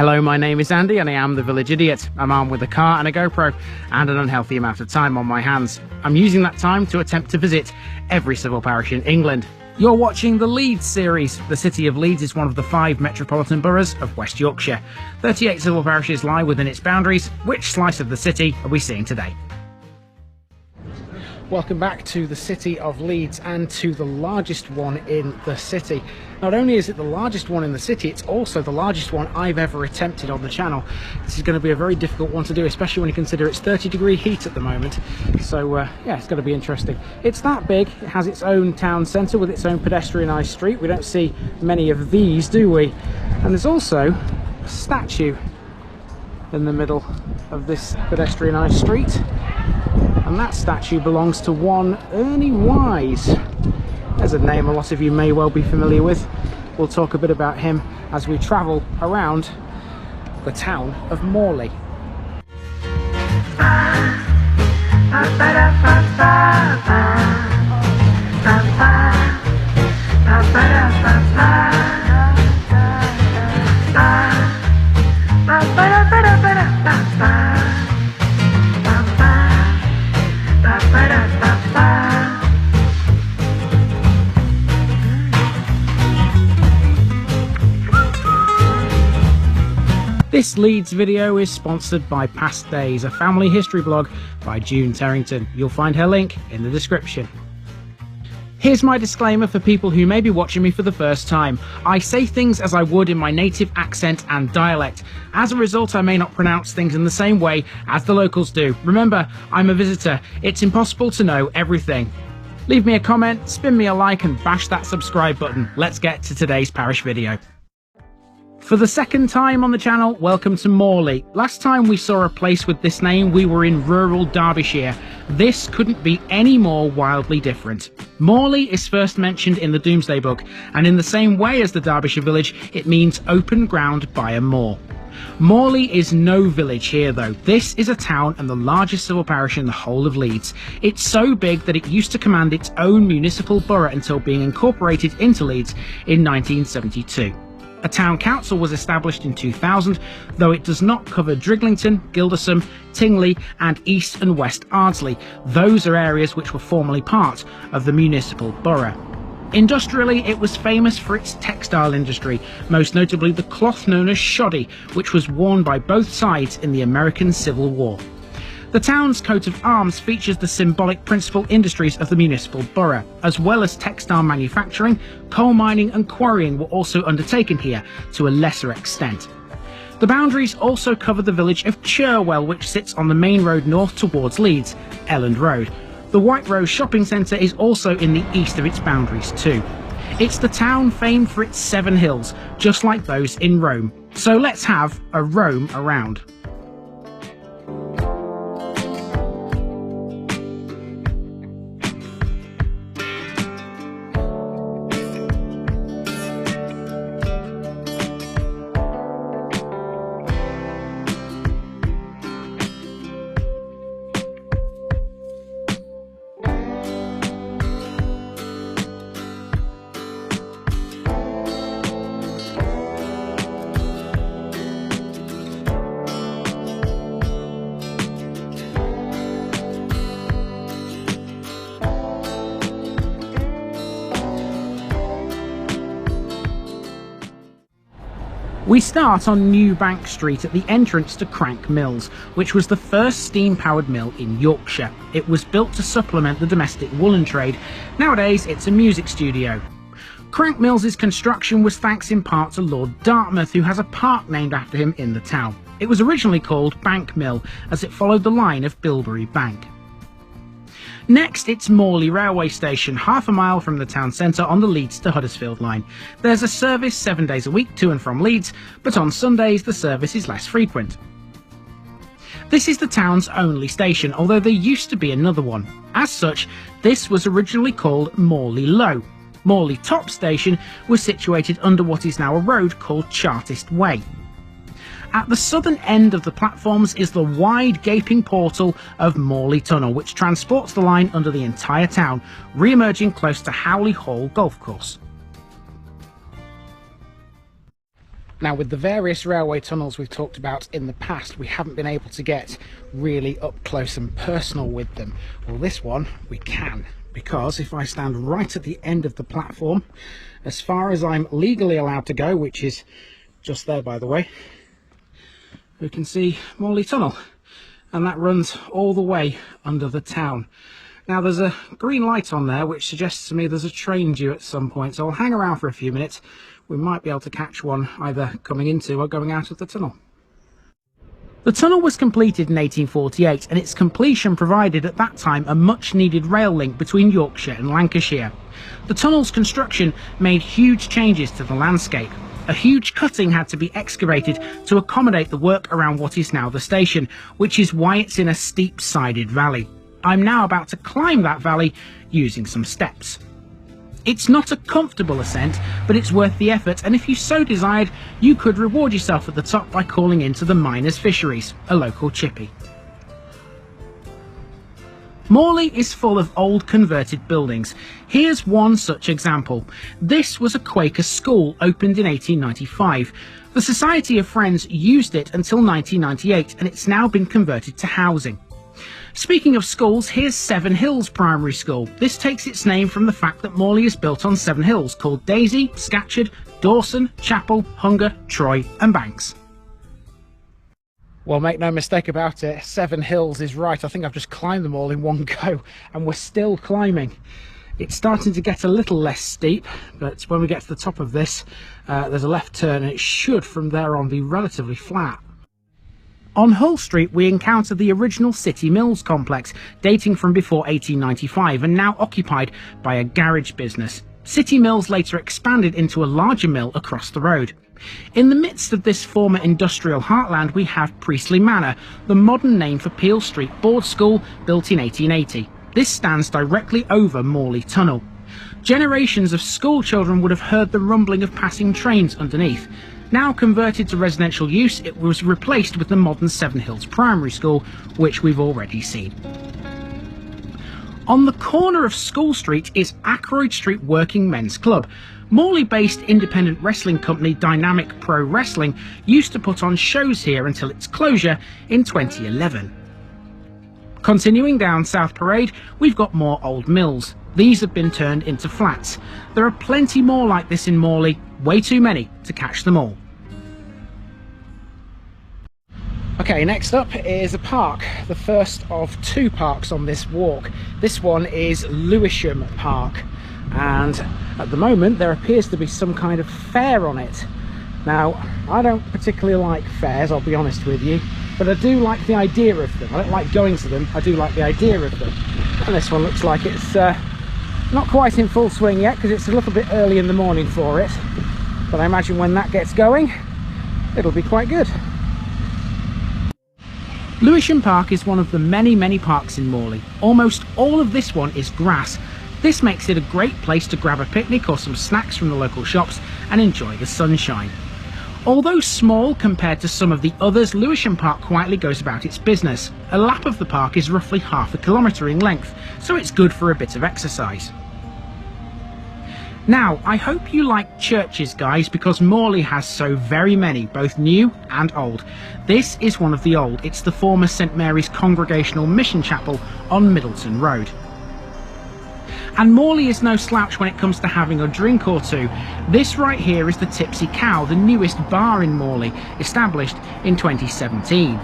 Hello, my name is Andy and I am the Village Idiot. I'm armed with a car and a GoPro and an unhealthy amount of time on my hands. I'm using that time to attempt to visit every civil parish in England. You're watching the Leeds series. The city of Leeds is one of the 5 metropolitan boroughs of West Yorkshire. 38 civil parishes lie within its boundaries. Which slice of the city are we seeing today? Welcome back to the city of Leeds and to the largest one in the city. Not only is it the largest one in the city, it's also the largest one I've ever attempted on the channel. This is going to be a very difficult one to do, especially when you consider it's 30-degree heat at the moment. So yeah, it's going to be interesting. It's that big. It has its own town centre with its own pedestrianised street. We don't see many of these, do we? And there's also a statue in the middle of this pedestrianised street. And that statue belongs to one Ernie Wise. There's a name a lot of you may well be familiar with. We'll talk a bit about him as we travel around the town of Morley. This Leeds video is sponsored by Past Days, a family history blog by June Terrington. You'll find her link in the description. Here's my disclaimer for people who may be watching me for the first time. I say things as I would in my native accent and dialect. As a result, I may not pronounce things in the same way as the locals do. Remember, I'm a visitor. It's impossible to know everything. Leave me a comment, spin me a like and bash that subscribe button. Let's get to today's parish video. For the second time on the channel, welcome to Morley. Last time we saw a place with this name, we were in rural Derbyshire. This couldn't be any more wildly different. Morley is first mentioned in the Domesday Book, and in the same way as the Derbyshire village, it means open ground by a moor. Morley is no village here though. This is a town and the largest civil parish in the whole of Leeds. It's so big that it used to command its own municipal borough until being incorporated into Leeds in 1972. A town council was established in 2000, though it does not cover Driglington, Gildersham, Tingley and East and West Ardsley. Those are areas which were formerly part of the municipal borough. Industrially, it was famous for its textile industry, most notably the cloth known as shoddy, which was worn by both sides in the American Civil War. The town's coat of arms features the symbolic principal industries of the municipal borough. As well as textile manufacturing, coal mining and quarrying were also undertaken here to a lesser extent. The boundaries also cover the village of Cherwell, which sits on the main road north towards Leeds, Elland Road. The White Rose shopping centre is also in the east of its boundaries too. It's the town famed for its 7 hills, just like those in Rome. So let's have a roam around. We start on New Bank Street at the entrance to Crank Mills, which was the first steam-powered mill in Yorkshire. It was built to supplement the domestic woolen trade. Nowadays, it's a music studio. Crank Mills' construction was thanks in part to Lord Dartmouth, who has a park named after him in the town. It was originally called Bank Mill, as it followed the line of Bilberry Bank. Next, it's Morley railway station, half a mile from the town centre on the Leeds to Huddersfield line. There's a service 7 days a week to and from Leeds, but on Sundays the service is less frequent. This is the town's only station, although there used to be another one. As such, this was originally called Morley Low. Morley Top Station was situated under what is now a road called Chartist Way. At the southern end of the platforms is the wide gaping portal of Morley Tunnel, which transports the line under the entire town, re-emerging close to Howley Hall Golf Course. Now, with the various railway tunnels we've talked about in the past, we haven't been able to get really up close and personal with them. Well, this one we can, because if I stand right at the end of the platform, as far as I'm legally allowed to go, which is just there by the way, we can see Morley Tunnel, and that runs all the way under the town. Now, there's a green light on there which suggests to me there's a train due at some point, so I'll hang around for a few minutes. We might be able to catch one either coming into or going out of the tunnel. The tunnel was completed in 1848, and its completion provided at that time a much needed rail link between Yorkshire and Lancashire. The tunnel's construction made huge changes to the landscape. A huge cutting had to be excavated to accommodate the work around what is now the station, which is why it's in a steep-sided valley. I'm now about to climb that valley using some steps. It's not a comfortable ascent, but it's worth the effort, and if you so desired, you could reward yourself at the top by calling into the Miners' Fisheries, a local chippy. Morley is full of old converted buildings. Here's one such example. This was a Quaker school opened in 1895. The Society of Friends used it until 1998, and it's now been converted to housing. Speaking of schools, here's Seven Hills Primary School. This takes its name from the fact that Morley is built on 7 hills called Daisy, Scatcherd, Dawson, Chapel, Hunger, Troy and Banks. Well, make no mistake about it, 7 hills is right. I think I've just climbed them all in one go, and we're still climbing. It's starting to get a little less steep, but when we get to the top of this, there's a left turn, and it should from there on be relatively flat. On Hull Street, we encounter the original City Mills complex, dating from before 1895 and now occupied by a garage business. City Mills later expanded into a larger mill across the road. In the midst of this former industrial heartland, we have Priestley Manor, the modern name for Peel Street Board School, built in 1880. This stands directly over Morley Tunnel. Generations of school children would have heard the rumbling of passing trains underneath. Now converted to residential use, it was replaced with the modern 7 Hills Primary School, which we've already seen. On the corner of School Street is Ackroyd Street Working Men's Club. Morley-based independent wrestling company Dynamic Pro Wrestling used to put on shows here until its closure in 2011. Continuing down South Parade, we've got more old mills. These have been turned into flats. There are plenty more like this in Morley, way too many to catch them all. Okay, next up is a park, the first of 2 parks on this walk. This one is Lewisham Park, and at the moment there appears to be some kind of fair on it. Now, I don't particularly like fairs, I'll be honest with you, but I do like the idea of them. I don't like going to them, I do like the idea of them. And this one looks like it's not quite in full swing yet, because it's a little bit early in the morning for it, but I imagine when that gets going, it'll be quite good. Lewisham Park is one of the many parks in Morley. Almost all of this one is grass. This makes it a great place to grab a picnic or some snacks from the local shops and enjoy the sunshine. Although small compared to some of the others, Lewisham Park quietly goes about its business. A lap of the park is roughly half a kilometre in length, so it's good for a bit of exercise. Now, I hope you like churches, guys, because Morley has so very many, both new and old. This is one of the old. It's the former St Mary's Congregational Mission Chapel on Middleton Road. And Morley is no slouch when it comes to having a drink or two. This right here is the Tipsy Cow, the newest bar in Morley, established in 2017.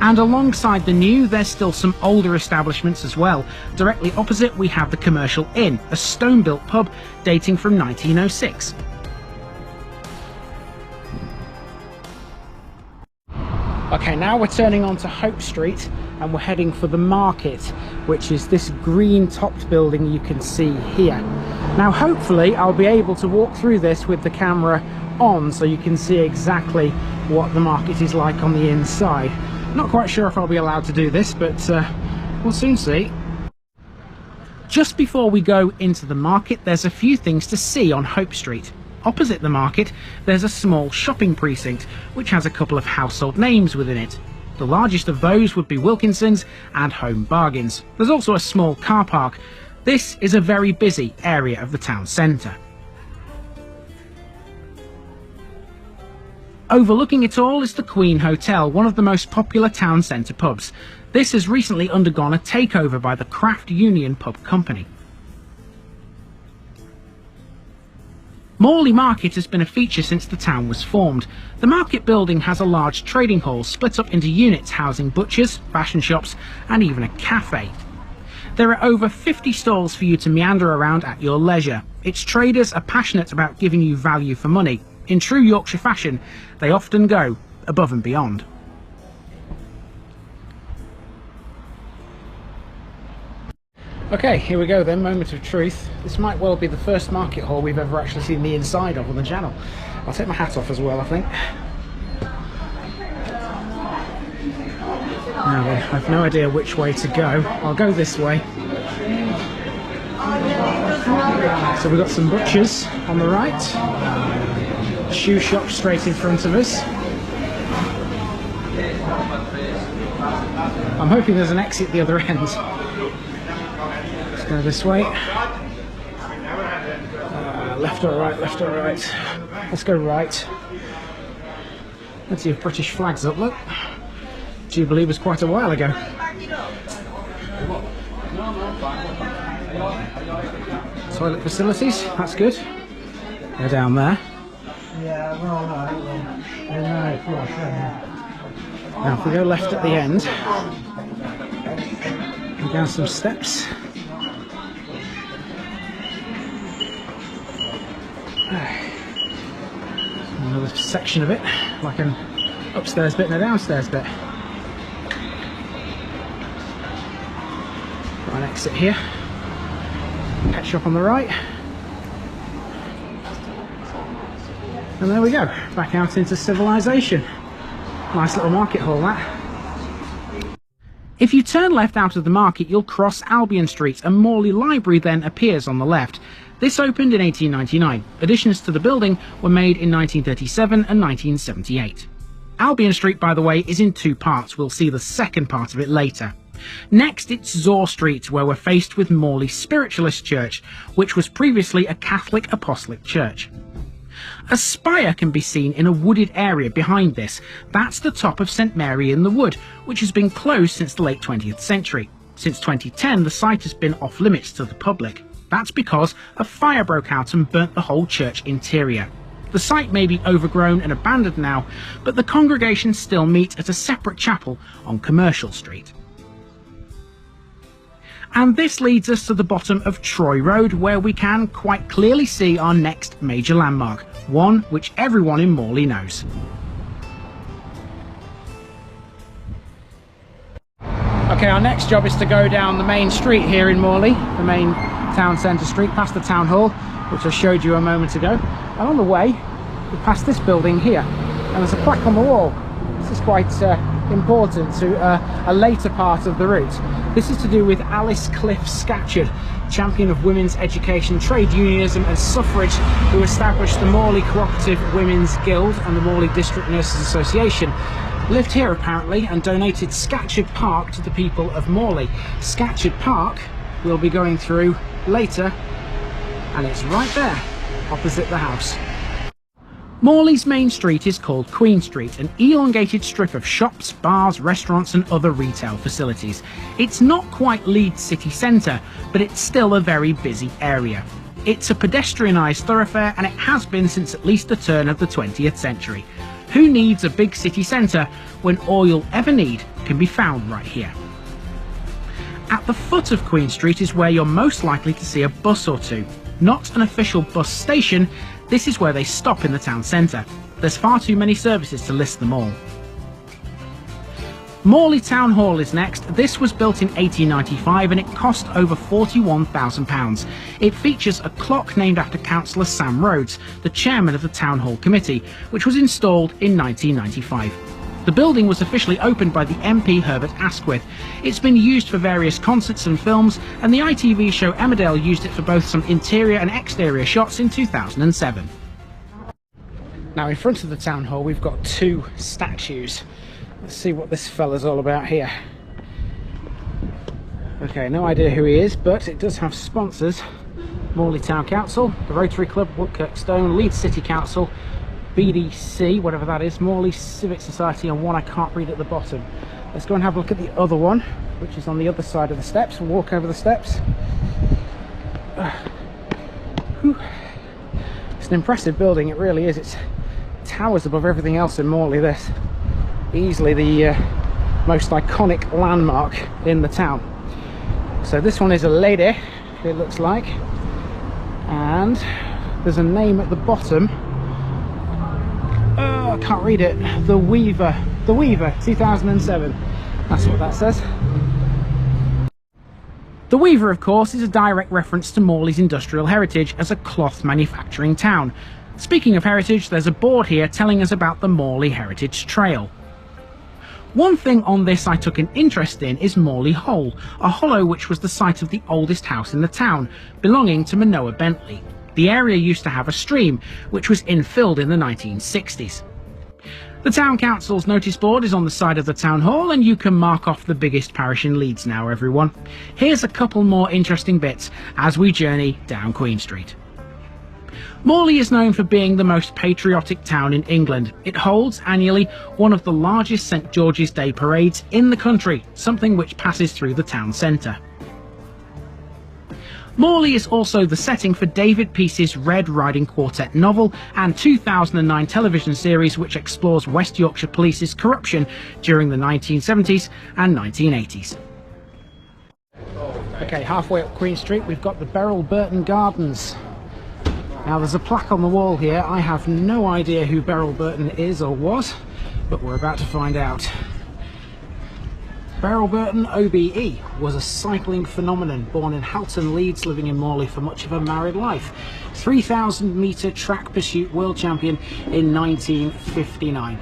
And alongside the new, there's still some older establishments as well. Directly opposite, we have the Commercial Inn, a stone-built pub dating from 1906. Okay, now we're turning onto Hope Street and we're heading for the market, which is this green-topped building you can see here. Now, hopefully, I'll be able to walk through this with the camera on so you can see exactly what the market is like on the inside. Not quite sure if I'll be allowed to do this, but we'll soon see. Just before we go into the market, there's a few things to see on Hope Street. Opposite the market, there's a small shopping precinct, which has a couple of household names within it. The largest of those would be Wilkinson's and Home Bargains. There's also a small car park. This is a very busy area of the town centre. Overlooking it all is the Queen Hotel, one of the most popular town centre pubs. This has recently undergone a takeover by the Craft Union Pub Company. Morley Market has been a feature since the town was formed. The market building has a large trading hall split up into units housing butchers, fashion shops and even a cafe. There are over 50 stalls for you to meander around at your leisure. Its traders are passionate about giving you value for money. In true Yorkshire fashion, they often go above and beyond. Okay, here we go then, moment of truth. This might well be the first market hall we've ever actually seen the inside of on the channel. I'll take my hat off as well, I think. Now then, I've no idea which way to go. I'll go this way. So we've got some butchers on the right. Shoe shop straight in front of us. I'm hoping there's an exit at the other end. Let's go this way. Left or right, left or right. Let's go right. Let's see if British flag's up, look. Jubilee was quite a while ago. Toilet facilities, that's good. Go down there. Now if we go left at the end, go down some steps. Another section of it, like an upstairs bit and a downstairs bit. Got an exit here. Pet shop on the right. And there we go, back out into civilization. Nice little market hall, that. If you turn left out of the market, you'll cross Albion Street and Morley Library then appears on the left. This opened in 1899. Additions to the building were made in 1937 and 1978. Albion Street, by the way, is in two parts. We'll see the second part of it later. Next, it's Zor Street, where we're faced with Morley Spiritualist Church, which was previously a Catholic Apostolic church. A spire can be seen in a wooded area behind this. That's the top of St Mary in the Wood, which has been closed since the late 20th century. Since 2010, the site has been off limits to the public. That's because a fire broke out and burnt the whole church interior. The site may be overgrown and abandoned now, but the congregation still meet at a separate chapel on Commercial Street. And this leads us to the bottom of Troy Road, where we can quite clearly see our next major landmark, one which everyone in Morley knows. Okay, our next job is to go down the main street here in Morley, the main town centre street, past the town hall, which I showed you a moment ago. And on the way, we pass this building here, and there's a plaque on the wall. This is quite important to a later part of the route. This is to do with Alice Cliff Scatcherd, champion of women's education, trade unionism and suffrage, who established the Morley Cooperative Women's Guild and the Morley District Nurses Association. Lived here apparently and donated Scatcherd Park to the people of Morley. Scatcherd Park we'll be going through later, and it's right there opposite the house. Morley's main street is called Queen Street, an elongated strip of shops, bars, restaurants and other retail facilities. It's not quite Leeds city centre, but it's still a very busy area. It's a pedestrianised thoroughfare, and it has been since at least the turn of the 20th century. Who needs a big city centre when all you'll ever need can be found right here? At the foot of Queen Street is where you're most likely to see a bus or two. Not an official bus station, this is where they stop in the town centre. There's far too many services to list them all. Morley Town Hall is next. This was built in 1895 and it cost over £41,000. It features a clock named after Councillor Sam Rhodes, the chairman of the Town Hall Committee, which was installed in 1995. The building was officially opened by the MP Herbert Asquith. It's been used for various concerts and films, and the ITV show Emmerdale used it for both some interior and exterior shots in 2007. Now in front of the town hall we've got two statues. Let's see what this fella's all about here. Okay, no idea who he is, but it does have sponsors. Morley Town Council, the Rotary Club, Woodkirk Stone, Leeds City Council, BDC, whatever that is, Morley Civic Society, and one I can't read at the bottom. Let's go and have a look at the other one, which is on the other side of the steps. We'll walk over the steps. It's an impressive building, it really is. It towers above everything else in Morley. This easily the most iconic landmark in the town. So this one is a lady, it looks like, and there's a name at the bottom. Oh, I can't read it. The Weaver 2007, that's what that says. The Weaver, of course, is a direct reference to Morley's industrial heritage as a cloth manufacturing town. Speaking of heritage, there's a board here telling us about the Morley Heritage Trail. One thing on this I took an interest in is Morley Hole, a hollow which was the site of the oldest house in the town, belonging to Manoah Bentley. The area used to have a stream, which was infilled in the 1960s. The town council's notice board is on the side of the town hall, and you can mark off the biggest parish in Leeds now, everyone. Here's a couple more interesting bits as we journey down Queen Street. Morley is known for being the most patriotic town in England. It holds annually one of the largest St George's Day parades in the country, something which passes through the town centre. Morley is also the setting for David Peace's Red Riding Quartet novel and 2009 television series which explores West Yorkshire Police's corruption during the 1970s and 1980s. Okay, halfway up Queen Street we've got the Beryl Burton Gardens. Now there's a plaque on the wall here. I have no idea who Beryl Burton is or was, but we're about to find out. Beryl Burton, OBE, was a cycling phenomenon, born in Halton, Leeds, living in Morley for much of her married life. 3,000 metre track pursuit world champion in 1959.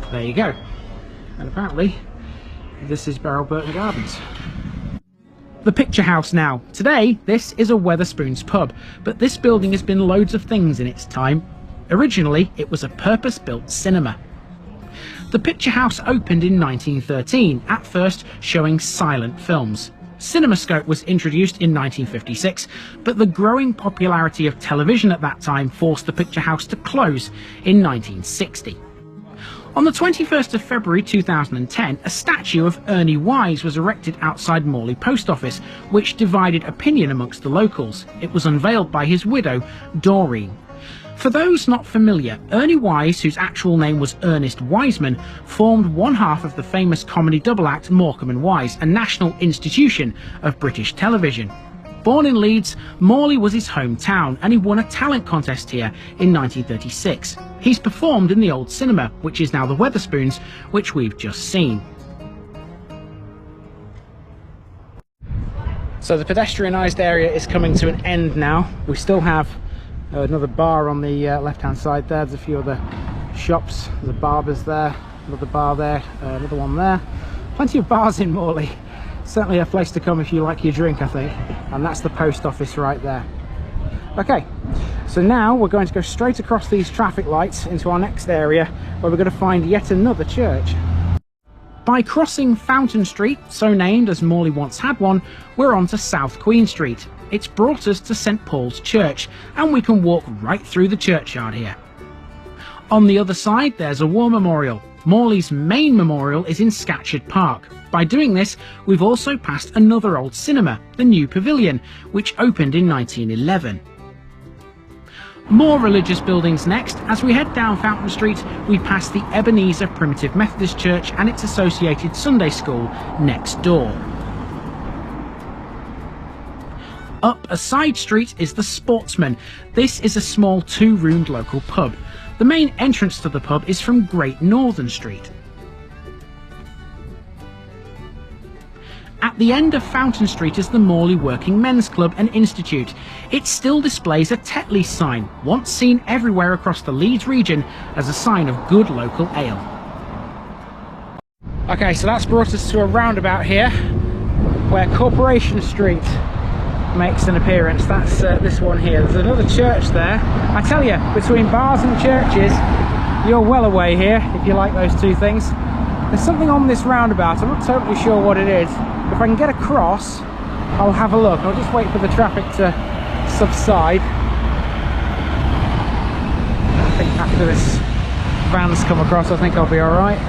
There you go. And apparently, this is Beryl Burton Gardens. The Picture House now. Today, this is a Wetherspoons pub, but this building has been loads of things in its time. Originally, it was a purpose-built cinema. The Picture House opened in 1913, at first showing silent films. CinemaScope was introduced in 1956, but the growing popularity of television at that time forced the Picture House to close in 1960. On the 21st of February 2010, a statue of Ernie Wise was erected outside Morley Post Office, which divided opinion amongst the locals. It was unveiled by his widow, Doreen. For those not familiar, Ernie Wise, whose actual name was Ernest Wiseman, formed one half of the famous comedy double act Morecambe and Wise, a national institution of British television. Born in Leeds, Morley was his hometown, and he won a talent contest here in 1936. He's performed in the old cinema, which is now the Wetherspoons, which we've just seen. So the pedestrianised area is coming to an end now. We still have another bar on the left-hand side there. There's a few other shops. There's a barber's there, another bar there, another one there. Plenty of bars in Morley. Certainly a place to come if you like your drink, I think. And that's the post office right there. Okay, so now we're going to go straight across these traffic lights into our next area, where we're going to find yet another church. By crossing Fountain Street, so named as Morley once had one, we're on to South Queen Street. It's brought us to St Paul's Church, and we can walk right through the churchyard here. On the other side, there's a war memorial. Morley's main memorial is in Scatcherd Park. By doing this, we've also passed another old cinema, the New Pavilion, which opened in 1911. More religious buildings next. As we head down Fountain Street, we pass the Ebenezer Primitive Methodist Church and its associated Sunday school next door. Up a side street is the Sportsman. This is a small two-roomed local pub. The main entrance to the pub is from Great Northern Street. At the end of Fountain Street is the Morley Working Men's Club and Institute. It still displays a Tetley's sign, once seen everywhere across the Leeds region as a sign of good local ale. Okay, so that's brought us to a roundabout here, where Corporation Street makes an appearance. That's this one here. There's another church there. I tell you, between bars and churches, you're well away here if you like those two things. There's something on this roundabout. I'm not totally sure what it is. If I can get across, I'll have a look. I'll just wait for the traffic to subside. I think After this van's come across, I think I'll be alright.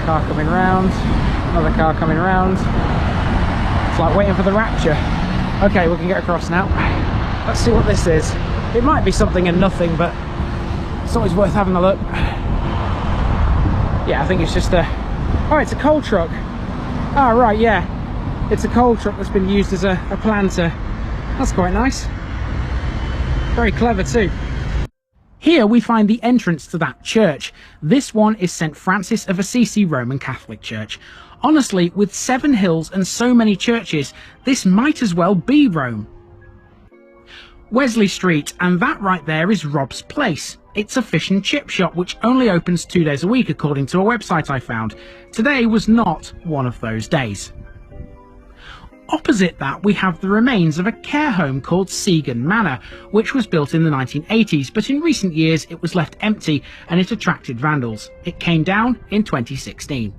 Car coming round, another car coming round. It's like waiting for the rapture. Okay, we can get across now. Let's see what this is. It might be something and nothing, but it's always worth having a look. Yeah, I think it's just a... Oh, it's a coal truck. Oh, right, yeah. It's a coal truck that's been used as a planter. That's quite nice. Very clever too. Here we find the entrance to that church. This one is St. Francis of Assisi Roman Catholic Church. Honestly, with 7 hills and so many churches, this might as well be Rome. Wesley Street, and that right there is Rob's Place. It's a fish and chip shop which only opens 2 days a week according to a website I found. Today was not one of those days. Opposite that we have the remains of a care home called Segan Manor, which was built in the 1980s, but in recent years it was left empty and it attracted vandals. It came down in 2016.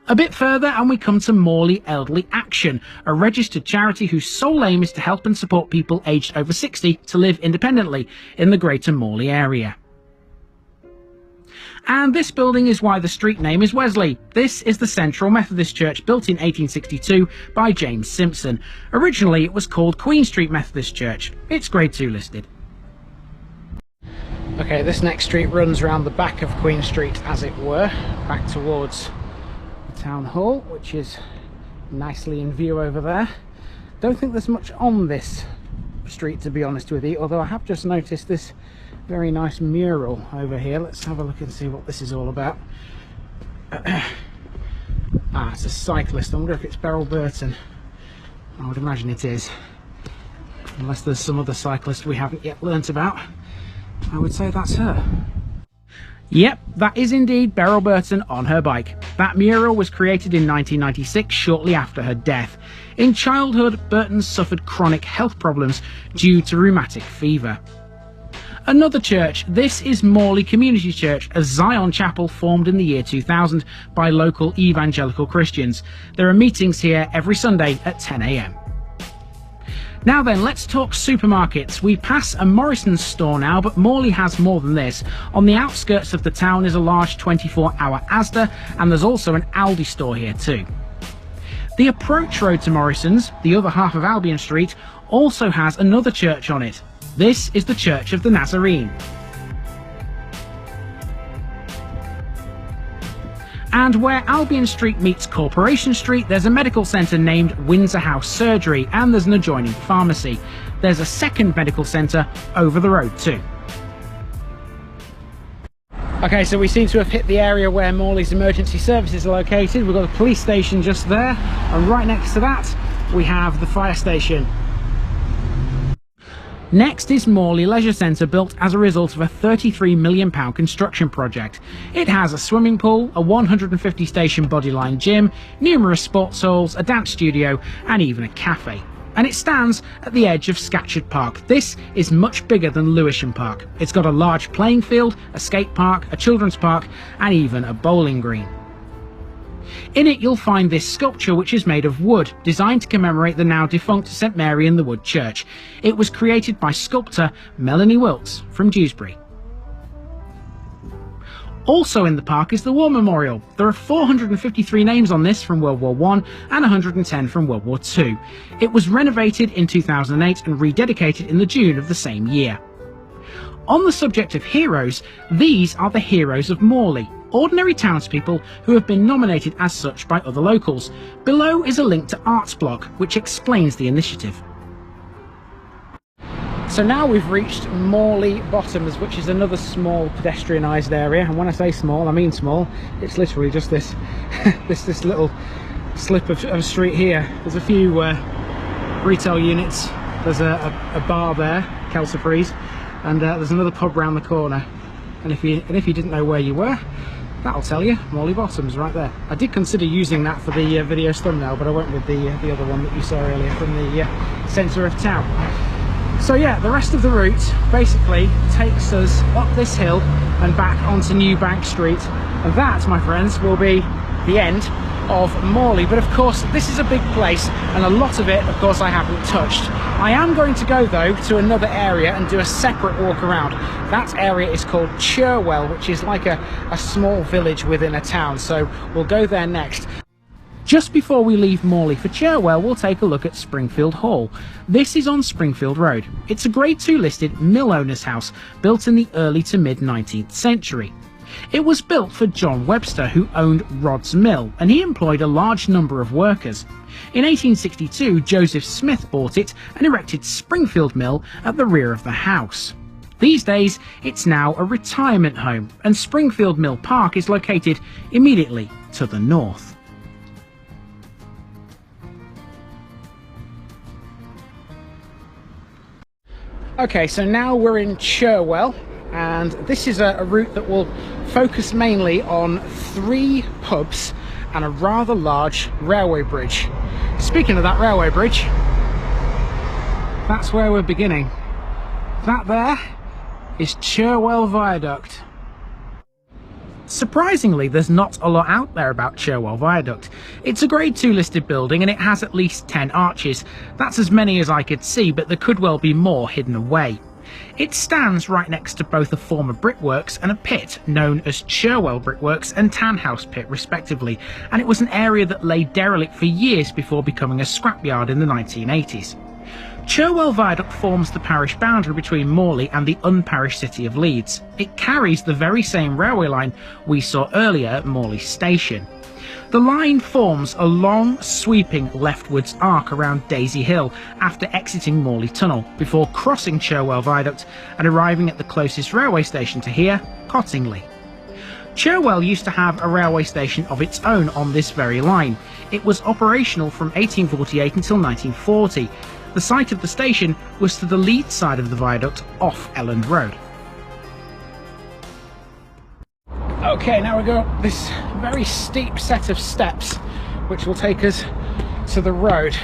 A bit further and we come to Morley Elderly Action, a registered charity whose sole aim is to help and support people aged over 60 to live independently in the greater Morley area. And this building is why the street name is Wesley. This is the Central Methodist Church, built in 1862 by James Simpson. Originally it was called Queen Street Methodist Church. It's Grade 2 listed. Okay, this next street runs around the back of Queen Street, as it were, back towards the Town Hall, which is nicely in view over there. Don't think there's much on this street, to be honest with you, although I have just noticed this very nice mural over here. Let's have a look and see what this is all about. It's a cyclist. I wonder if it's Beryl Burton. I would imagine it is, unless there's some other cyclist we haven't yet learnt about. I would say that's her. Yep, that is indeed Beryl Burton on her bike. That mural was created in 1996, shortly after her death. In childhood, Burton suffered chronic health problems due to rheumatic fever. Another church, this is Morley Community Church, a Zion chapel formed in the year 2000 by local evangelical Christians. There are meetings here every Sunday at 10 AM. Now then, let's talk supermarkets. We pass a Morrison's store now, but Morley has more than this. On the outskirts of the town is a large 24-hour Asda, and there's also an Aldi store here too. The approach road to Morrison's, the other half of Albion Street, also has another church on it. This is the Church of the Nazarene. And where Albion Street meets Corporation Street, there's a medical centre named Windsor House Surgery, and there's an adjoining pharmacy. There's a second medical centre over the road too. Okay, so we seem to have hit the area where Morley's emergency services are located. We've got a police station just there, and right next to that we have the fire station. Next is Morley Leisure Centre, built as a result of a £33 million construction project. It has a swimming pool, a 150 station bodyline gym, numerous sports halls, a dance studio and even a cafe. And it stands at the edge of Scatcherd Park. This is much bigger than Lewisham Park. It's got a large playing field, a skate park, a children's park and even a bowling green. In it you'll find this sculpture, which is made of wood, designed to commemorate the now defunct St Mary in the Wood Church. It was created by sculptor Melanie Wilkes from Dewsbury. Also in the park is the War Memorial. There are 453 names on this from World War I and 110 from World War II. It was renovated in 2008 and rededicated in the June of the same year. On the subject of heroes, these are the heroes of Morley. Ordinary townspeople who have been nominated as such by other locals. Below is a link to Arts Blog, which explains the initiative. So now we've reached Morley Bottoms, which is another small pedestrianised area, and when I say small, I mean small. It's literally just this this little slip of street here. There's a few retail units. There's a bar there, Kelseyfreeze, and there's another pub round the corner. And if you didn't know where you were, that'll tell you, Morley Bottoms right there. I did consider using that for the video's thumbnail, but I went with the other one that you saw earlier from the centre of town. So yeah, the rest of the route basically takes us up this hill and back onto New Bank Street. And that, my friends, will be the end of Morley. But of course, this is a big place, and a lot of it, of course, I haven't touched. I am going to go, though, to another area and do a separate walk around. That area is called Cherwell, which is like a small village within a town, so we'll go there next. Just before we leave Morley for Cherwell, we'll take a look at Springfield Hall. This is on Springfield Road. It's a Grade 2 listed mill owner's house built in the early to mid 19th century. It was built for John Webster, who owned Rodd's Mill, and he employed a large number of workers. In 1862, Joseph Smith bought it and erected Springfield Mill at the rear of the house. These days, it's now a retirement home, and Springfield Mill Park is located immediately to the north. Okay, so now we're in Cherwell, and this is a route that will focus mainly on 3 pubs and a rather large railway bridge. Speaking of that railway bridge, that's where we're beginning. That there is Cherwell Viaduct. Surprisingly, there's not a lot out there about Cherwell Viaduct. It's a Grade 2 listed building and it has at least 10 arches. That's as many as I could see, but there could well be more hidden away. It stands right next to both a former brickworks and a pit known as Cherwell Brickworks and Tanhouse Pit respectively, and it was an area that lay derelict for years before becoming a scrapyard in the 1980s. Cherwell Viaduct forms the parish boundary between Morley and the unparished city of Leeds. It carries the very same railway line we saw earlier at Morley Station. The line forms a long, sweeping leftwards arc around Daisy Hill after exiting Morley Tunnel, before crossing Cherwell Viaduct and arriving at the closest railway station to here, Cottingley. Cherwell used to have a railway station of its own on this very line. It was operational from 1848 until 1940. The site of the station was to the Leeds side of the viaduct off Elland Road. Okay, now we go up this very steep set of steps which will take us to the road.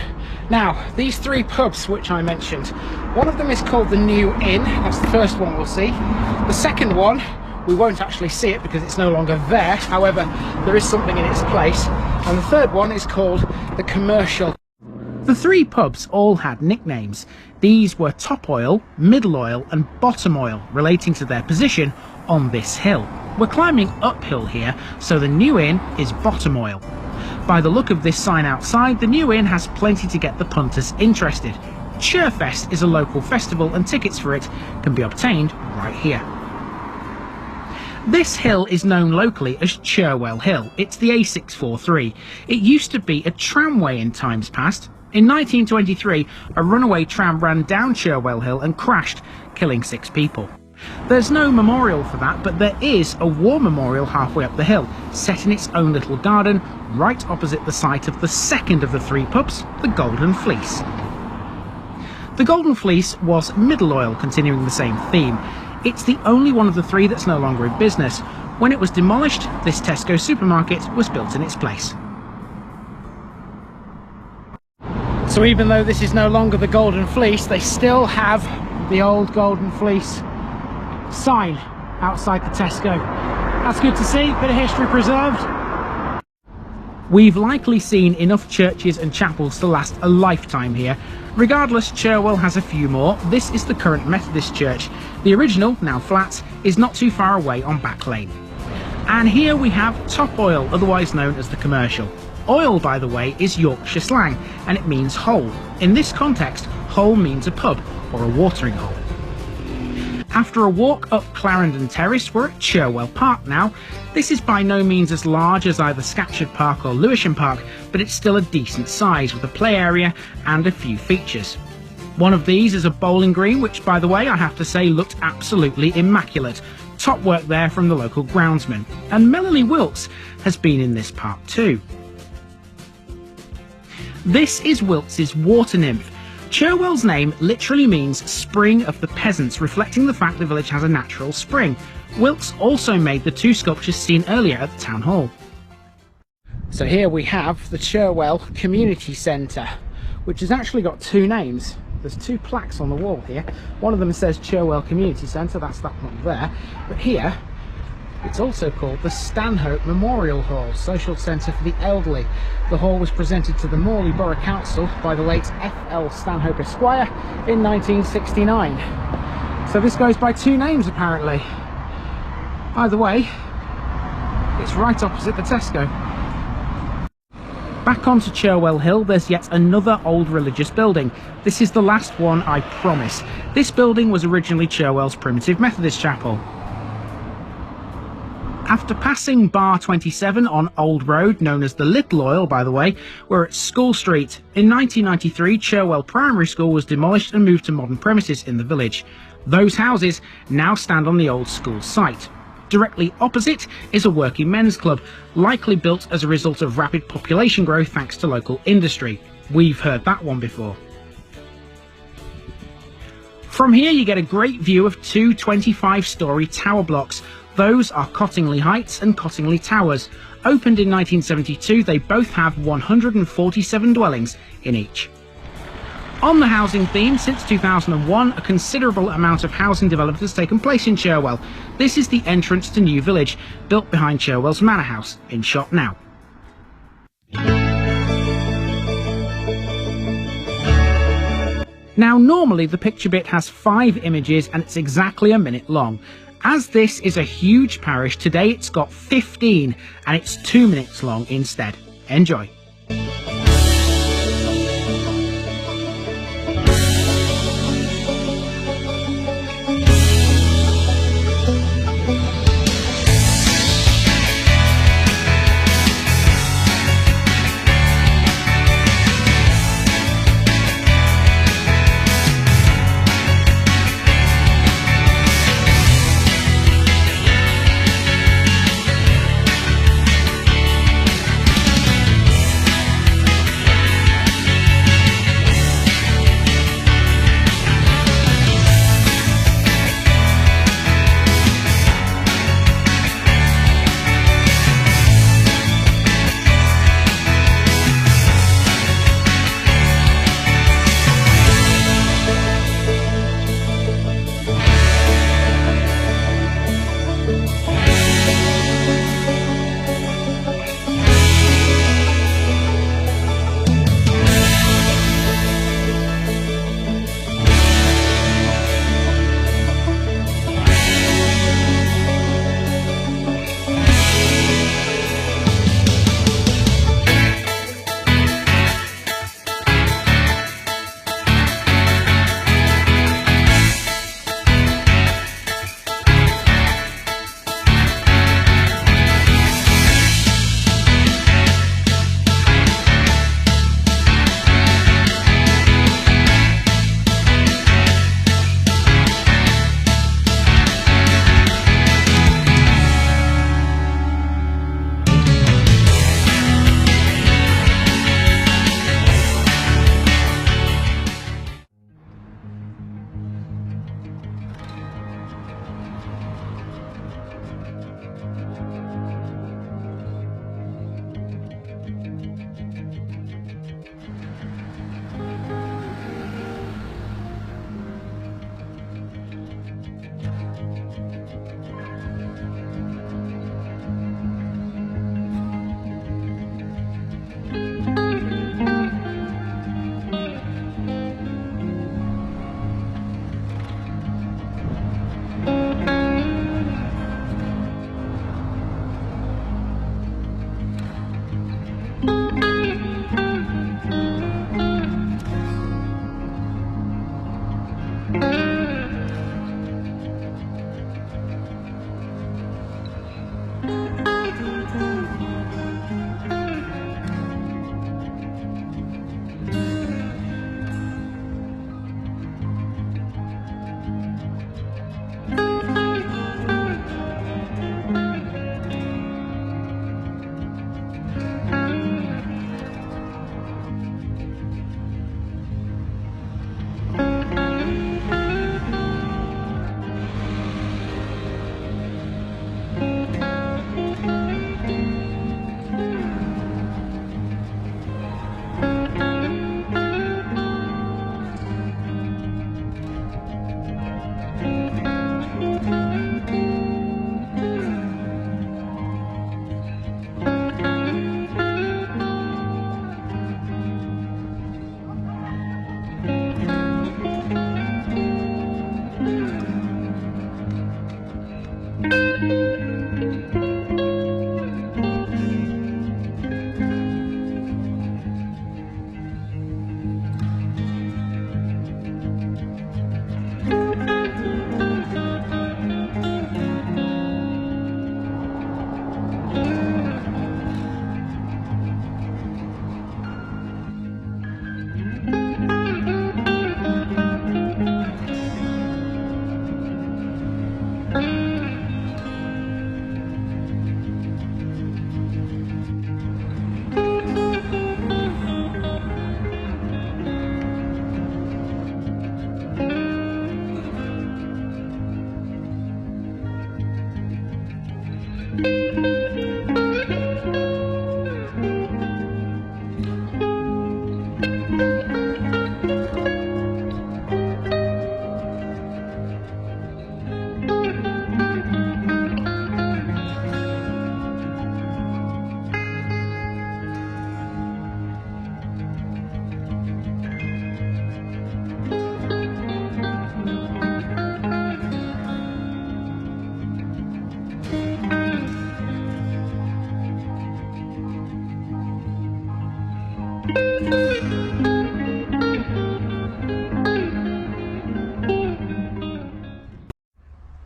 Now, these 3 pubs which I mentioned, one of them is called the New Inn. That's the first one we'll see. The second one, we won't actually see it because it's no longer there, however there is something in its place. And the third one is called the Commercial. The 3 pubs all had nicknames. These were Top Oil, Middle Oil and Bottom Oil, relating to their position on this hill. We're climbing uphill here, so the New Inn is Bottom Oil. By the look of this sign outside, the New Inn has plenty to get the punters interested. Cherfest is a local festival and tickets for it can be obtained right here. This hill is known locally as Cherwell Hill. It's the A643. It used to be a tramway in times past. In 1923, a runaway tram ran down Cherwell Hill and crashed, killing 6 people. There's no memorial for that, but there is a war memorial halfway up the hill, set in its own little garden, right opposite the site of the second of the 3 pubs, the Golden Fleece. The Golden Fleece was Middle Oil, continuing the same theme. It's the only one of the 3 that's no longer in business. When it was demolished, this Tesco supermarket was built in its place. So even though this is no longer the Golden Fleece, they still have the old Golden Fleece sign outside the Tesco. That's good to see, bit of history preserved. We've likely seen enough churches and chapels to last a lifetime here. Regardless, Cherwell has a few more. This is the current Methodist church. The original, now flat, is not too far away on Back Lane. And here we have Top Oil, otherwise known as the Commercial. Oil, by the way, is Yorkshire slang, and it means hole. In this context, hole means a pub or a watering hole. After a walk up Clarendon Terrace, we're at Cherwell Park now. This is by no means as large as either Scatcherd Park or Lewisham Park, but it's still a decent size with a play area and a few features. One of these is a bowling green, which, by the way, I have to say looked absolutely immaculate. Top work there from the local groundsman. And Melanie Wilkes has been in this park too. This is Wilkes's water nymph. Cherwell's name literally means spring of the peasants, reflecting the fact the village has a natural spring. Wilkes also made the 2 sculptures seen earlier at the town hall. So here we have the Cherwell Community Centre, which has actually got 2 names. There's 2 plaques on the wall here. One of them says Cherwell Community Centre, that's that one there. But here It's also called the Stanhope Memorial Hall, social centre for the elderly. The hall was presented to the Morley Borough Council by the late F.L. Stanhope Esquire in 1969. So this goes by two names apparently. Either way, it's right opposite the Tesco. Back onto Cherwell Hill, there's yet another old religious building. This is the last one, I promise. This building was originally Cherwell's Primitive Methodist Chapel. After passing Bar 27 on Old Road, known as the Little Oil by the way, we're at School Street. In 1993, Cherwell Primary School was demolished and moved to modern premises in the village. Those houses now stand on the old school site. Directly opposite is a working men's club, likely built as a result of rapid population growth thanks to local industry. We've heard that one before. From here you get a great view of two 25-storey tower blocks. Those are Cottingley Heights and Cottingley Towers. Opened in 1972, they both have 147 dwellings in each. On the housing theme, since 2001, a considerable amount of housing development has taken place in Cherwell. This is the entrance to New Village, built behind Cherwell's Manor House, in shot now. Now, normally the picture bit has 5 images and it's exactly a minute long. As this is a huge parish, today it's got 15 and it's 2 minutes long instead. Enjoy.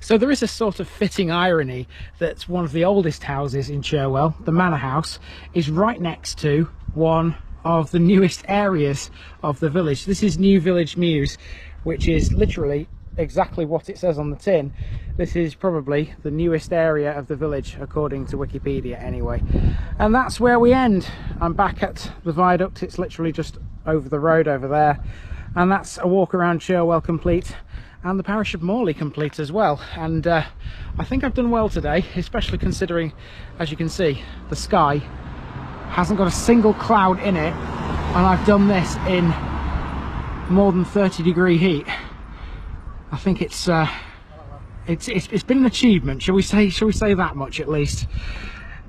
So there is a sort of fitting irony that one of the oldest houses in Cherwell, the Manor House, is right next to one of the newest areas of the village. This is New Village Mews, which is literally exactly what it says on the tin. This is probably the newest area of the village, according to Wikipedia anyway. And that's where we end. I'm back at the viaduct. It's literally just over the road over there. And that's a walk around Cherwell complete, and the parish of Morley complete as well. And I think I've done well today, especially considering, as you can see, the sky hasn't got a single cloud in it, and I've done this in more than 30-degree heat. I think it's been an achievement, shall we say that much at least.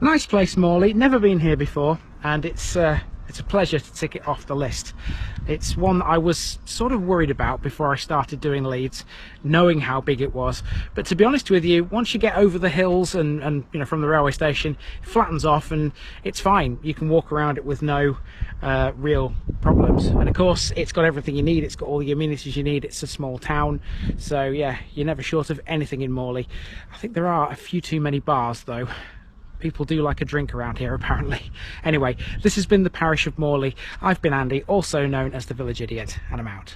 Nice place, Morley. Never been here before, and it's a pleasure to tick it off the list. It's one that I was sort of worried about before I started doing Leeds, knowing how big it was. But to be honest with you, once you get over the hills and you know, from the railway station, it flattens off and it's fine. You can walk around it with no real problems. And of course, it's got everything you need. It's got all the amenities you need. It's a small town. So yeah, you're never short of anything in Morley. I think there are a few too many bars though. People do like a drink around here, apparently. Anyway, this has been the parish of Morley. I've been Andy, also known as the Village Idiot, and I'm out.